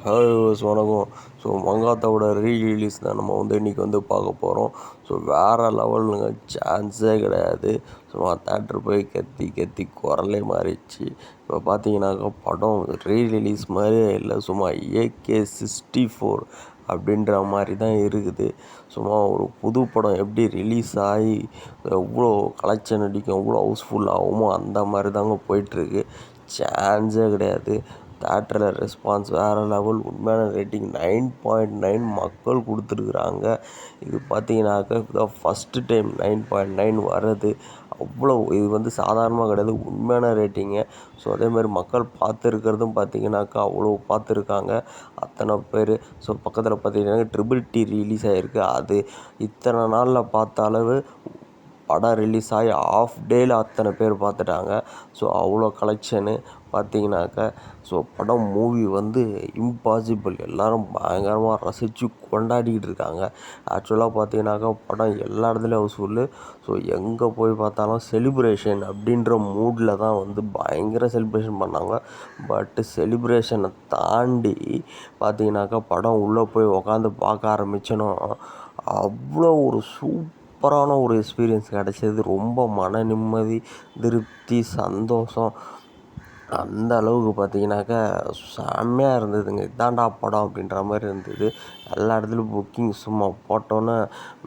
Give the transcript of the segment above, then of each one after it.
Hello வணக்கம். So மங்காத்தாவோட rerelease தான் நம்ம இன்றைக்கி பார்க்க போகிறோம். ஸோ வேறு லெவலுங்க, சான்ஸே கிடையாது. சும்மா தேட்டர் போய் கத்தி கத்தி குரலே மாறிடுச்சு. இப்போ பார்த்தீங்கன்னாக்கா படம் ரீரிலீஸ் மாதிரியே இல்லை, சும்மா AK-64 அப்படின்ற மாதிரி தான் இருக்குது. சும்மா ஒரு புது படம் எப்படி ரிலீஸ் ஆகி எவ்வளோ கலெக்ஷன் அடிக்கும், எவ்வளோ ஹவுஸ்ஃபுல் ஆகுமோ அந்த மாதிரி தாங்க போயிட்டுருக்கு. சான்ஸே கிடையாது. தேட்டரில் ரெஸ்பான்ஸ் வேறு லெவல். உண்மையான ரேட்டிங் 9.9 மக்கள் கொடுத்துருக்குறாங்க. இது பார்த்தீங்கன்னாக்கா இதுதான் ஃபஸ்ட்டு டைம் 9.9 வர்றது. அவ்வளோ இது சாதாரணமாக கிடையாது, உண்மையான ரேட்டிங்கு. ஸோ அதேமாதிரி மக்கள் பார்த்துருக்கிறதும் பார்த்தீங்கன்னாக்கா அவ்வளோ பார்த்துருக்காங்க, அத்தனை பேர். ஸோ பக்கத்தில் பார்த்தீங்கன்னா TTT ரிலீஸ் ஆகிருக்கு. அது இத்தனை நாளில் பார்த்த அளவு படம் ரிலீஸ் ஆகி ஆஃப் டேயில் அத்தனை பேர் பார்த்துட்டாங்க. ஸோ அவ்வளோ கலெக்ஷனு பார்த்தீங்கன்னாக்கா. ஸோ படம் மூவி இம்பாசிபிள். எல்லோரும் பயங்கரமாக ரசித்து கொண்டாடிக்கிட்டு இருக்காங்க. ஆக்சுவலாக பார்த்தீங்கன்னாக்கா படம் எல்லா இடத்துலையும் ஹவுஸ்ஃபுல்லு. ஸோ எங்கே போய் பார்த்தாலும் செலிப்ரேஷன் அப்படின்ற மூடில் தான் பயங்கர செலிப்ரேஷன் பண்ணாங்க. பட்டு செலிப்ரேஷனை தாண்டி பார்த்தீங்கன்னாக்கா படம் உள்ளே போய் உக்காந்து பார்க்க ஆரம்பிச்சோன்னா அவ்வளோ ஒரு சூப்பரான ஒரு எக்ஸ்பீரியன்ஸ் கிடச்சிது. ரொம்ப மன நிம்மதி, திருப்தி, சந்தோஷம் அந்த அளவுக்கு பார்த்தீங்கன்னாக்கா செம்மையாக இருந்ததுங்க. இதாண்டா படம் அப்படின்ற மாதிரி இருந்தது. எல்லா இடத்துலையும் புக்கிங் சும்மா போட்டோன்னே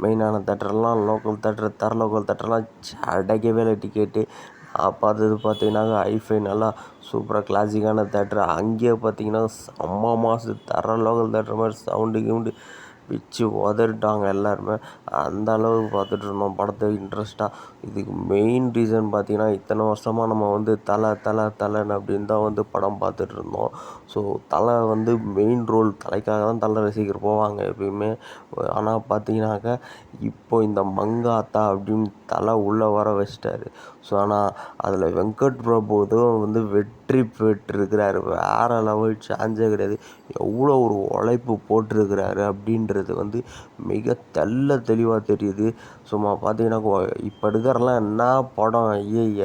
மெயினான தேட்டர்லாம், லோக்கல் தேட்டர் லோக்கல் தேட்டர்லாம் கிடைக்கவே இல்லை டிக்கெட்டு. நான் பார்த்தது பார்த்தீங்கன்னாக்கா ஐஃபை நல்லா சூப்பராக கிளாசிக்கான தேட்டரு. அங்கேயே பார்த்தீங்கன்னா செம்ம மாசு. லோக்கல் தேட்டர் மாதிரி சவுண்டு பிச்சு உதறிட்டாங்க எல்லாருமே. அந்த அளவுக்கு பார்த்துட்டு இருந்தோம் படத்தை இன்ட்ரெஸ்ட்டாக. இதுக்கு மெயின் ரீசன் பார்த்தீங்கன்னா, இத்தனை வருஷமாக நம்ம தலைன்னு அப்படின்னு தான் படம் பார்த்துட்டு இருந்தோம். ஸோ தலை மெயின் ரோல், தலைக்காக தான் தலை ரசிகர் போவாங்க எப்பயுமே. ஆனால் பார்த்தீங்கன்னாக்கா இப்போ இந்த மங்காத்தா அப்படின்னு தலை உள்ளே வர வச்சிட்டாரு. ஸோ ஆனால் அதில் வெங்கட் பிரபு தான் வெற்றி பெற்றிருக்கிறாரு. வேறு லெவல், சான்ஸே கிடையாது. எவ்வளோ ஒரு உழைப்பு போட்டிருக்கிறாரு அப்படின்றது மிக தெளிவாக தெரியுது. சும்மா பார்த்தீங்கன்னா இப்போ எடுக்கிறலாம் என்ன படம்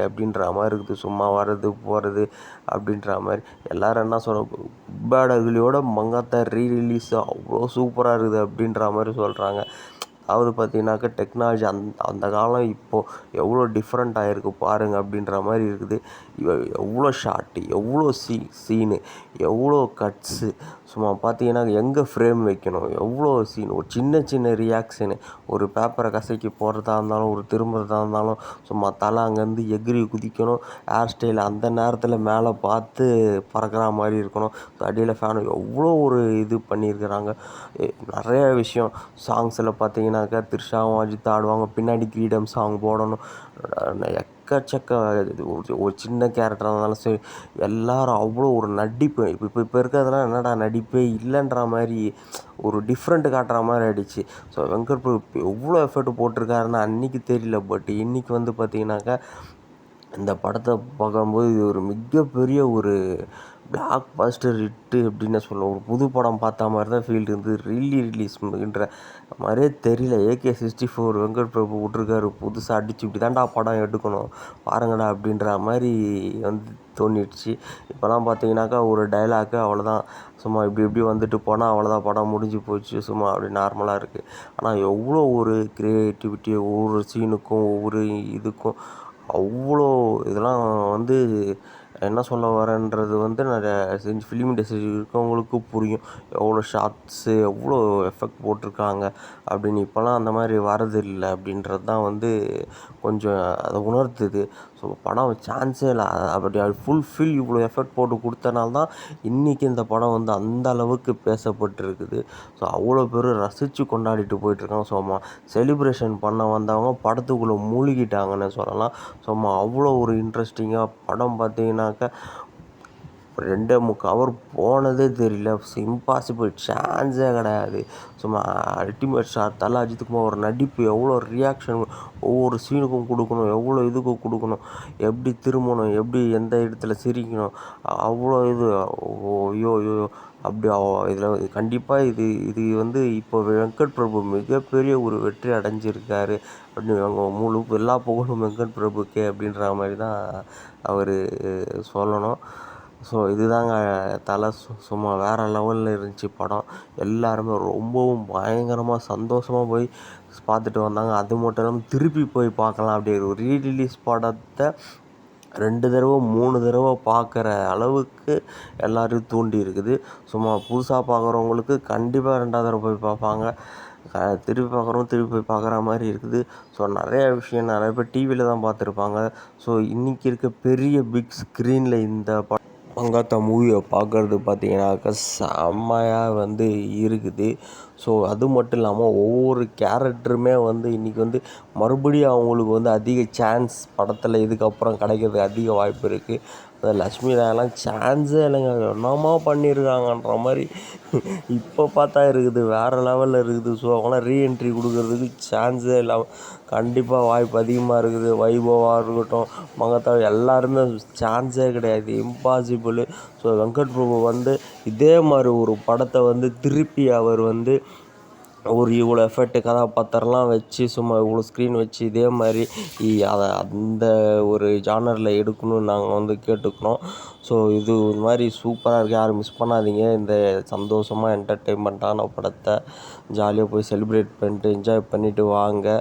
அப்படின்ற மாதிரி இருக்குது. சும்மா வர்றது போகிறது அப்படின்ற மாதிரி. எல்லோரும் என்ன சொல்கிறாங்க, பேட் அகிலியோட மங்காத்தா ரீரிலீஸ் அவ்வளோ சூப்பராக இருக்குது அப்படின்ற மாதிரி சொல்கிறாங்க. அதாவது பார்த்தீங்கன்னாக்கா டெக்னாலஜி அந்த காலம் இப்போது எவ்வளோ டிஃப்ரெண்ட் ஆகிருக்கு பாருங்கள் அப்படின்ற மாதிரி இருக்குது. எவ்வளோ ஷார்ட்டு, எவ்வளோ சீனு, எவ்வளோ கட்ஸு. சும்மா பார்த்தீங்கன்னா எங்கே ஃப்ரேம் வைக்கணும், எவ்வளோ சீன், ஒரு சின்ன ரியாக்ஷனு, ஒரு பேப்பரை கசக்கி போடுறதா இருந்தாலும், ஒரு திரும்புறதா இருந்தாலும், சும்மா தலை அங்கேருந்து எகிரி குதிக்கணும். ஹேர் ஸ்டைல் அந்த நேரத்தில் மேலே பார்த்து பறக்கிற மாதிரி இருக்கணும். அடியில் ஃபேனு, எவ்வளோ ஒரு இது பண்ணியிருக்கிறாங்க. நிறைய விஷயம். சாங்ஸில் பார்த்தீங்கன்னாக்கா த்ரிஷாவும் அஜித் ஆடுவாங்க, பின்னாடி கிரீடம் சாங் போடணும். எக்கச்சக்க ஒரு சின்ன கேரக்டராக இருந்தாலும் சரி, எல்லோரும் அவ்வளோ ஒரு நடிப்பு. இப்போ இருக்கிறதுலாம் என்னடா நடிப்பே இல்லைன்ற மாதிரி ஒரு டிஃப்ரெண்ட்டு காட்டுற மாதிரி ஆகிடுச்சு. ஸோ வெங்கட் பிரபு எவ்வளோ எஃபர்ட் போட்டிருக்காருன்னு அன்றைக்கி தெரியல. பட் இன்றைக்கி பார்த்தீங்கன்னாக்கா இந்த படத்தை பார்க்கும்போது இது ஒரு மிகப்பெரிய ஒரு பிளாக் பஸ்டர் ஹிட்டு அப்படின்னு சொல்லலாம். ஒரு புது படம் பார்த்த மாதிரி தான் ஃபீல் இருந்தது. ரிலீஸ்ன்ற மாதிரியே தெரியல. AK-64 வெங்கட் பிரபு விட்ருக்காரு புதுசாக அடிச்சு, இப்படி தான்டா படம் எடுக்கணும் பாருங்கடா அப்படின்ற மாதிரி தோணிடுச்சு. இப்போலாம் பார்த்தீங்கன்னாக்கா ஒரு டைலாக்கு அவ்வளோதான், சும்மா இப்படி வந்துட்டு போனால் அவ்வளோதான், படம் முடிஞ்சு போச்சு, சும்மா அப்படி நார்மலாக இருக்குது. ஆனால் எவ்வளோ ஒரு க்ரியேட்டிவிட்டி, ஒவ்வொரு சீனுக்கும் ஒவ்வொரு இதுக்கும் அவ்வளோ இதெல்லாம் என்ன சொல்ல வரேன்றது நிறைய ஃபிலிம் இண்டஸ்ட்ரி இருக்கவங்களுக்கு புரியும். எவ்வளோ ஷார்ட்ஸு, எவ்வளோ எஃபெக்ட் போட்டிருக்காங்க அப்படின்னு. இப்போலாம் அந்த மாதிரி வரதில்லை அப்படின்றது தான் கொஞ்சம் அதை உணர்த்துது. ஸோ படம் சான்ஸே இல்லை. அப்படி ஃபுல்ஃபில் இவ்வளோ எஃபெக்ட் போட்டு கொடுத்தனால தான் இன்றைக்கி இந்த படம் அந்த அளவுக்கு பேசப்பட்டுருக்குது. ஸோ அவ்வளோ பேர் ரசித்து கொண்டாடிட்டு போயிட்டுருக்காங்க. ஸோ செலிப்ரேஷன் பண்ண வந்தவங்க படத்துக்குள்ளே மூழ்கிட்டாங்கன்னு சொல்லலாம். ஸோ அவ்வளோ ஒரு இன்ட்ரெஸ்டிங்காக படம் பார்த்தீங்கன்னாக்கா 2.25 ஹவர் போனதே தெரியல. இம்பாசிபிள், சான்ஸே கிடையாது. சும்மா அல்டிமேட் ஸ்டார் தலை அஜித்துக்குமார் ஒரு நடிப்பு, எவ்வளோ ரியாக்ஷன் ஒவ்வொரு சீனுக்கும் கொடுக்கணும், எவ்வளோ இதுக்கும் கொடுக்கணும், எப்படி திரும்பணும், எப்படி எந்த இடத்துல சிரிக்கணும், அவ்வளோ இது. ஐயோ அப்படி இதில் கண்டிப்பாக இது இப்போ வெங்கட் பிரபு மிகப்பெரிய ஒரு வெற்றி அடைஞ்சிருக்காரு அப்படின்னு எல்லா புகழும் வெங்கட் பிரபுக்கே அப்படின்ற மாதிரி தான் அவர் சொல்லணும். ஸோ இதுதாங்க தலை. சும்மா வேறு லெவலில் இருந்துச்சு படம். எல்லாருமே ரொம்பவும் பயங்கரமாக சந்தோஷமாக போய் பார்த்துட்டு வந்தாங்க. அது மட்டும் இல்லாமல் திருப்பி போய் பார்க்கலாம் அப்படி ஒரு ரீரிலீஸ் படத்தை 2 தடவை 3 தடவை பார்க்குற அளவுக்கு எல்லோரையும் தூண்டி இருக்குது. சும்மா புதுசாக பார்க்குறவங்களுக்கு கண்டிப்பாக 2வது தடவை போய் பார்ப்பாங்க. திருப்பி பார்க்குறவங்க திருப்பி போய் பார்க்குற மாதிரி இருக்குது. ஸோ நிறைய விஷயம் நிறைய பேர் டிவியில் தான் பார்த்துருப்பாங்க. ஸோ இன்றைக்கி இருக்க பெரிய பிக் ஸ்க்ரீனில் இந்த மங்காத்தா மூவியை பார்க்குறது பார்த்தீங்கன்னாக்கா செம்மையாக இருக்குது. ஸோ அது மட்டும் இல்லாமல் ஒவ்வொரு கேரக்டருமே இன்றைக்கி மறுபடியும் அவங்களுக்கு அதிக சான்ஸ் படத்தில் இதுக்கப்புறம் கிடைக்கிறதுக்கு அதிக வாய்ப்பு இருக்குது. அந்த லட்சுமி ராயெல்லாம் சான்ஸே இல்லைங்க. என்னமா பண்ணியிருக்காங்கன்ற மாதிரி இப்போ பார்த்தா இருக்குது. வேறு லெவலில் இருக்குது. ஸோ அவங்களாம் ரீஎன்ட்ரி கொடுக்கறதுக்கு சான்ஸே இல்லாமல் கண்டிப்பாக வாய்ப்பு அதிகமாக இருக்குது. வைபவாக இருக்கட்டும், மங்காத்தா எல்லாருமே சான்ஸே கிடையாது, இம்பாசிபிள். ஸோ வெங்கட் பிரபு இதே மாதிரி ஒரு படத்தை திருப்பி அவர் ஒரு இவ்வளோ எஃபெக்ட் கதாபாத்திரம்லாம் வச்சு சும்மா இவ்வளோ ஸ்க்ரீன் வச்சு இதே மாதிரி அதை அந்த ஒரு ஜானரில் எடுக்கணும்னு நாங்கள் கேட்டுக்கிறோம். ஸோ இது ஒரு மாதிரி சூப்பராக இருக்குது. யாரும் மிஸ் பண்ணாதீங்க. இந்த சந்தோஷமாக என்டர்டெயின்மெண்ட்டான படத்தை ஜாலியாக போய் செலிப்ரேட் பண்ணிட்டு என்ஜாய் பண்ணிவிட்டு வாங்க.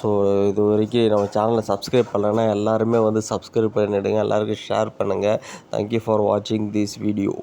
ஸோ இது வரைக்கும் நம்ம சேனலை சப்ஸ்கிரைப் பண்ணலைன்னா எல்லாருமே சப்ஸ்கிரைப் பண்ணிவிடுங்க. எல்லாருக்கும் ஷேர் பண்ணுங்கள். தேங்க்யூ ஃபார் வாட்சிங் திஸ் வீடியோ.